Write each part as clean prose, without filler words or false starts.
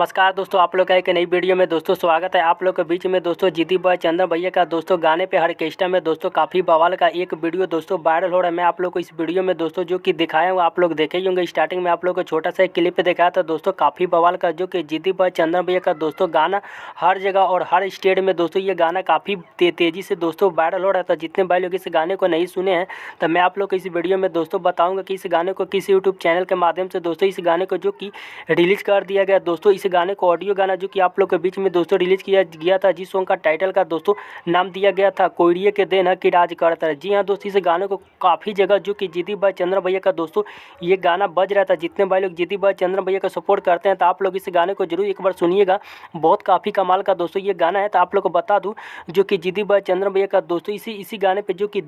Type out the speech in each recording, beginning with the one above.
नमस्कार दोस्तों, आप लोग का एक नई वीडियो में दोस्तों स्वागत है। आप लोग के बीच में दोस्तों जीती बॉय चंदन भैया का दोस्तों गाने पे ऑर्केस्ट्रा में दोस्तों काफ़ी बवाल का एक वीडियो दोस्तों वायरल हो रहा है। मैं आप लोग को इस वीडियो में दोस्तों जो कि दिखाया हूँ, आप लोग देखे ही होंगे। स्टार्टिंग में आप लोग को छोटा सा एक क्लिप दिखाया था दोस्तों, काफ़ी बवाल का, जो कि जीती बॉय चंदन भैया का दोस्तों गाना हर जगह और हर स्टेट में दोस्तों ये गाना काफ़ी तेज़ी से दोस्तों वायरल हो रहा था। जितने भाई लोग इस गाने को नहीं सुने हैं तो मैं आप लोग को इस वीडियो में दोस्तों बताऊँगा कि इस गाने को किस यूट्यूब चैनल के माध्यम से दोस्तों इस गाने को जो कि रिलीज़ कर दिया गया दोस्तों। इस गाने को ऑडियो गाना जो कि आप लोग के बीच में दोस्तों रिलीज़ किया गया था, जिस सॉन्ग का टाइटल का दोस्तों नाम दिया गया था कोयरिए के देन कि राज करता है। जी हाँ दोस्तों, इस गाने को काफ़ी जगह जो कि जीती बॉय चंदन भैया का दोस्तों ये गाना बज रहा था। जितने भाई लोग जीती बॉय चंदन भैया का सपोर्ट करते हैं तो आप लोग इस गाने को जरूर एक बार सुनिएगा। बहुत काफ़ी कमाल का दोस्तों ये गाना है। तो आप लोग को बता दूँ जो कि जीती बॉय चंदन भैया का दोस्तों इसी गाने पर जो कि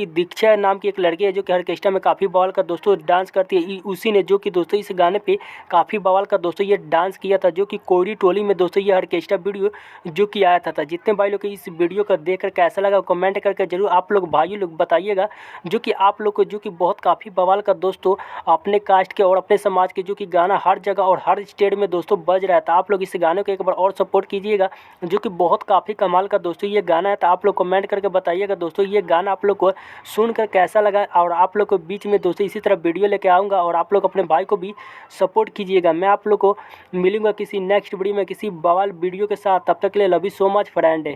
दीक्षा नाम की एक लड़की है जो कि ऑर्केस्ट्रा में काफ़ी बवाल का दोस्तों डांस करती है। उसी ने जो कि दोस्तों इस गाने पे काफ़ी बवाल का दोस्तों ये डांस किया था, जो कि कोयरी टोली में दोस्तों ये ऑर्केस्ट्रा वीडियो जो कि आया था। जितने भाई लोग इस वीडियो को देखकर कैसा लगा कमेंट करके जरूर आप लोग भाई लोग बताइएगा। जो कि आप लोग को जो कि बहुत काफ़ी बवाल का दोस्तों अपने कास्ट के और अपने समाज के जो कि गाना हर जगह और हर स्टेट में दोस्तों बज रहा था। आप लोग इस गाने को एक बार और सपोर्ट कीजिएगा, जो कि बहुत काफ़ी कमाल का दोस्तों ये गाना है। तो आप लोग कमेंट करके बताइएगा दोस्तों ये गाना आप लोग को सुनकर कैसा लगा। और आप लोग को बीच में दोस्तों इसी तरह वीडियो लेके आऊँगा और आप लोग अपने भाई को भी सपोर्ट कीजिएगा। मैं आप लोग को मिलूंगा किसी नेक्स्ट वीडियो में किसी बवाल वीडियो के साथ। तब तक के लिए love you so much friend.